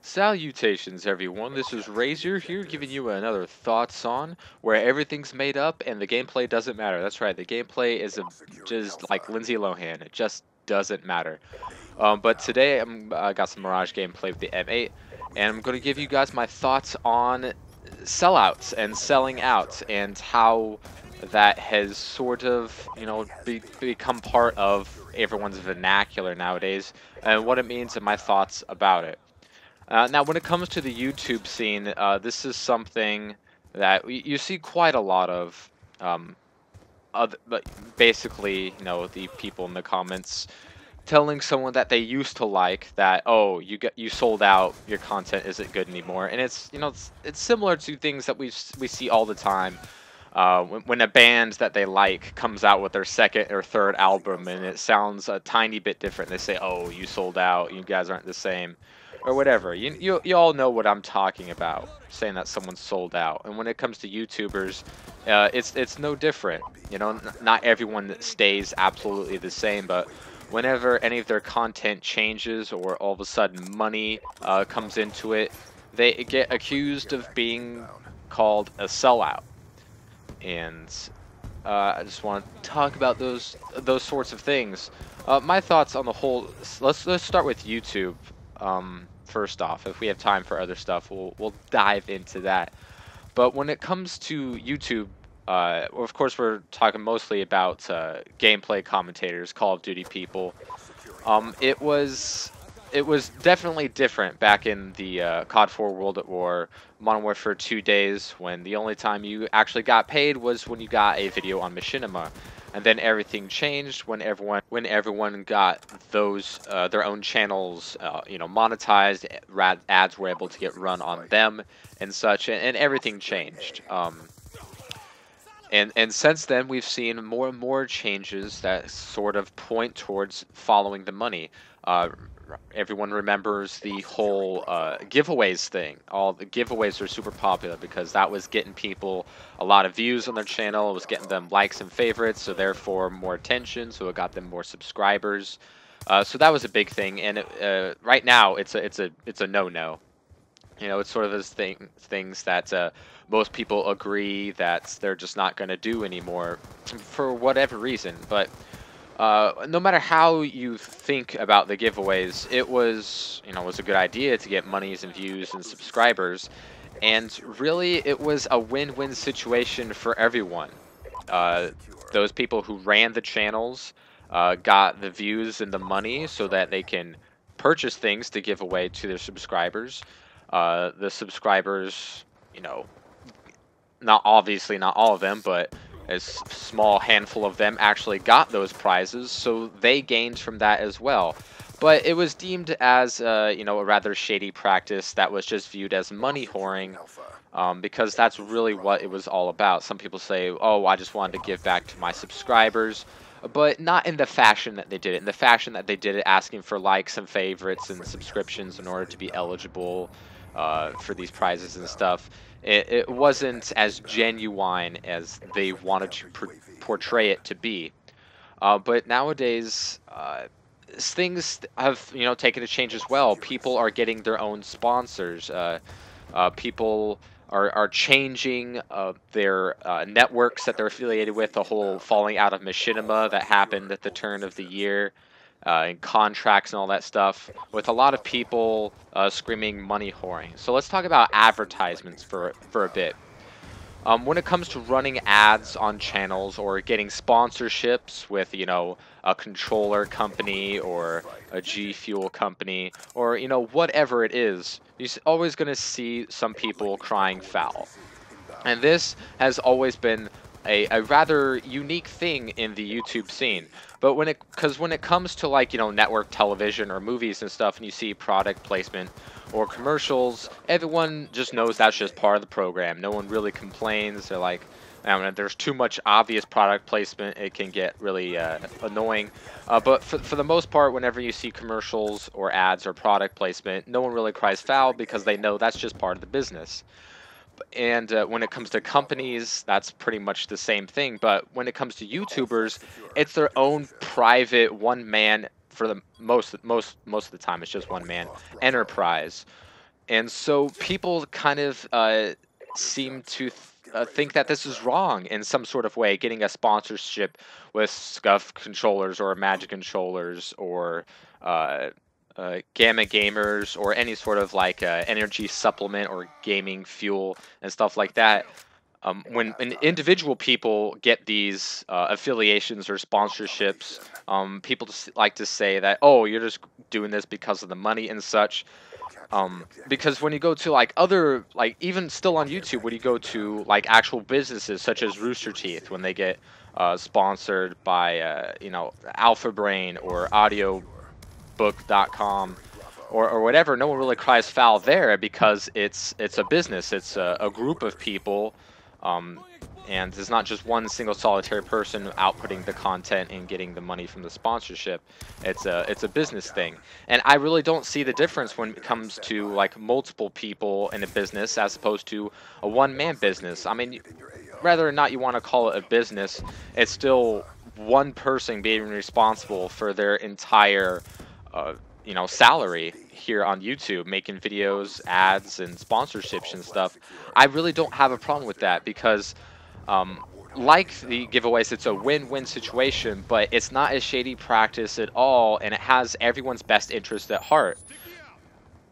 Salutations, everyone. This is Razor here, giving you another thoughts on where everything's made up and the gameplay doesn't matter. That's right, the gameplay is just like Lindsay Lohan. It just doesn't matter. But today I got some Mirage gameplay with the M8, and I'm going to give you guys my thoughts on sellouts and selling out and how that has sort of, become part of everyone's vernacular nowadays, and what it means and my thoughts about it. Now, when it comes to the YouTube scene, this is something that you see quite a lot of. But basically, the people in the comments telling someone that they used to like that, oh, you sold out, your content isn't good anymore, and it's similar to things that we see all the time. When a band that they like comes out with their second or third album and it sounds a tiny bit different, they say, "Oh, you sold out. You guys aren't the same," or whatever. You all know what I'm talking about, saying that someone's sold out. And when it comes to YouTubers, it's no different. Not everyone stays absolutely the same, but whenever any of their content changes or all of a sudden money comes into it, they get accused of being called a sellout. And I just want to talk about those sorts of things. My thoughts on the whole. Let's start with YouTube. First off, if we have time for other stuff, we'll dive into that. But when it comes to YouTube, well, of course we're talking mostly about gameplay commentators, Call of Duty people. It was definitely different back in the COD 4 World at War, Modern Warfare 2 days, when the only time you actually got paid was when you got a video on Machinima. And then everything changed when everyone got those their own channels, monetized. Ads were able to get run on them and such, and everything changed. And since then, we've seen more and more changes that sort of point towards following the money. Uh, Everyone remembers the whole giveaways thing. All the giveaways are super popular because that was getting people a lot of views on their channel. It was getting them likes and favorites, so therefore more attention. So it got them more subscribers. So that was a big thing. And right now, it's a no-no. It's sort of those things that most people agree that they're just not going to do anymore for whatever reason. But no matter how you think about the giveaways, it was a good idea to get monies and views and subscribers, and really it was a win-win situation for everyone. Uh, those people who ran the channels got the views and the money so that they can purchase things to give away to their subscribers. The subscribers, you know, not obviously not all of them, but a small handful of them actually got those prizes, so they gained from that as well. But it was deemed as, a rather shady practice that was just viewed as money whoring, because that's really what it was all about. Some people say, "Oh, I just wanted to give back to my subscribers," but not in the fashion that they did it. In the fashion that they did it, asking for likes and favorites and subscriptions in order to be eligible for these prizes and stuff. It wasn't as genuine as they wanted to portray it to be. But nowadays, things have taken a change as well. People are getting their own sponsors. People are changing their networks that they're affiliated with. The whole falling out of Machinima that happened at the turn of the year, and contracts and all that stuff, with a lot of people screaming money whoring. So let's talk about advertisements for a bit. When it comes to running ads on channels or getting sponsorships with, a controller company or a G Fuel company or, whatever it is, you're always going to see some people crying foul. And this has always been a rather unique thing in the YouTube scene. But because when it comes to like, network television or movies and stuff, and you see product placement or commercials, everyone just knows that's just part of the program. No one really complains. They're like, I don't know, there's too much obvious product placement, it can get really annoying. But for the most part, whenever you see commercials or ads or product placement, no one really cries foul because they know that's just part of the business. And when it comes to companies, that's pretty much the same thing. But when it comes to YouTubers, it's their own private one man, for the most of the time. It's just one man enterprise. And so people kind of seem to think that this is wrong in some sort of way, getting a sponsorship with Scuff controllers or Magic controllers or uh, Gamma Gamers or any sort of like energy supplement or gaming fuel and stuff like that. When individual people get these affiliations or sponsorships, people just like to say that, oh, you're just doing this because of the money and such. Because when you go to like other, like even still on YouTube, when you go to like actual businesses such as Rooster Teeth, when they get sponsored by Alpha Brain or audiobook.com or whatever, no one really cries foul there because it's a business, it's a group of people, um, and it's not just one single solitary person outputting the content and getting the money from the sponsorship. It's a business thing, and I really don't see the difference when it comes to like multiple people in a business as opposed to a one-man business. I mean, whether or not you want to call it a business, it's still one person being responsible for their entire uh, salary here on YouTube, making videos, ads, and sponsorships and stuff. I really don't have a problem with that because, um, like the giveaways, it's a win-win situation, but it's not a shady practice at all, and it has everyone's best interest at heart.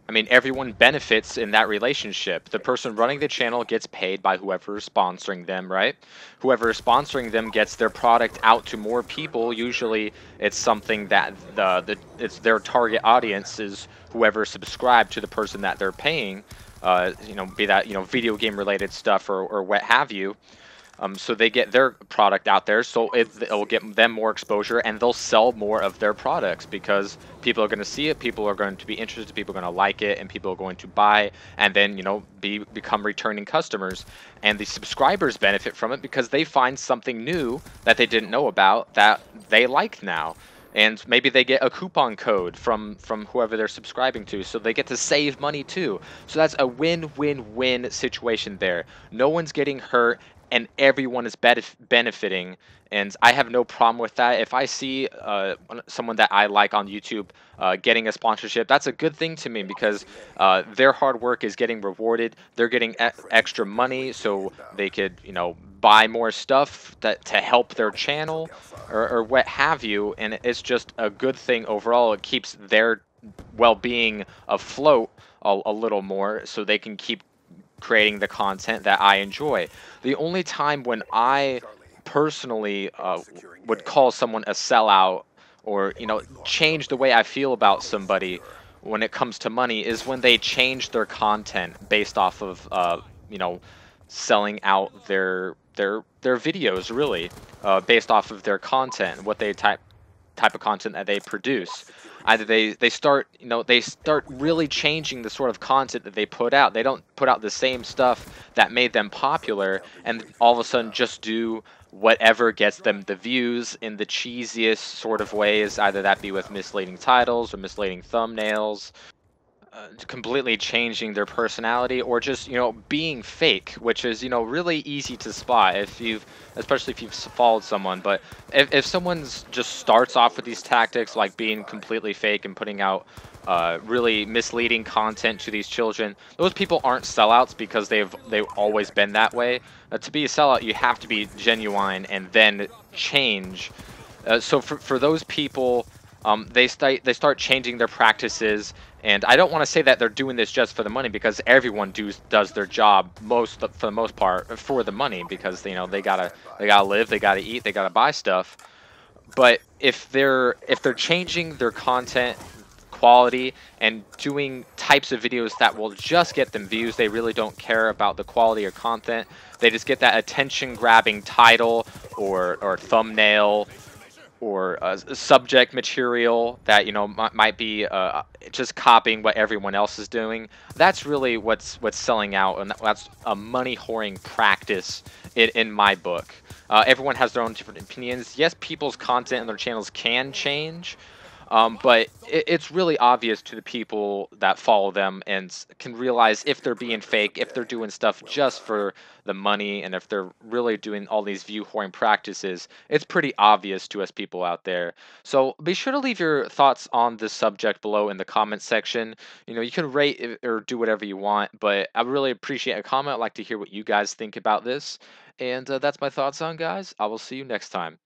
I mean, everyone benefits in that relationship. The person running the channel gets paid by whoever is sponsoring them, right? Whoever is sponsoring them gets their product out to more people. Usually, it's something that it's their target audience is whoever subscribed to the person that they're paying. Be that video game related stuff or what have you. So they get their product out there, so it'll get them more exposure, and they'll sell more of their products because people are going to see it, people are going to be interested, people are going to like it, and people are going to buy, and then become returning customers. And the subscribers benefit from it because they find something new that they didn't know about that they like now. And maybe they get a coupon code from whoever they're subscribing to, so they get to save money too. So that's a win-win-win situation there. No one's getting hurt, and everyone is benefiting, and I have no problem with that. If I see someone that I like on YouTube getting a sponsorship, that's a good thing to me because their hard work is getting rewarded. They're getting extra money so they could, buy more stuff to help their channel or what have you, and it's just a good thing overall. It keeps their well-being afloat a little more so they can keep creating the content that I enjoy. The only time when I personally would call someone a sellout or change the way I feel about somebody when it comes to money is when they change their content based off of selling out their videos, really, based off of their content, what they type of content that they produce. Either they start really changing the sort of content that they put out. They don't put out the same stuff that made them popular and all of a sudden just do whatever gets them the views in the cheesiest sort of ways, either that be with misleading titles or misleading thumbnails, completely changing their personality, or just being fake, which is really easy to spot especially if you've followed someone. But if someone's just starts off with these tactics like being completely fake and putting out really misleading content to these children, those people aren't sellouts because they've always been that way. To be a sellout, you have to be genuine and then change. So for those people, they start changing their practices, and I don't want to say that they're doing this just for the money because everyone does their job for the most part for the money because they gotta live, they gotta eat, they gotta buy stuff. But if they're changing their content quality and doing types of videos that will just get them views, they really don't care about the quality or content. They just get that attention grabbing title or thumbnail or subject material that might be just copying what everyone else is doing. That's really what's selling out, and that's a money whoring practice in my book. Everyone has their own different opinions. Yes, people's content and their channels can change, But it's really obvious to the people that follow them and can realize if they're being fake, if they're doing stuff just for the money, and if they're really doing all these view whoring practices. It's pretty obvious to us people out there. So be sure to leave your thoughts on this subject below in the comment section. You can rate or do whatever you want, but I really appreciate a comment. I'd like to hear what you guys think about this. And that's my thoughts on, guys. I will see you next time.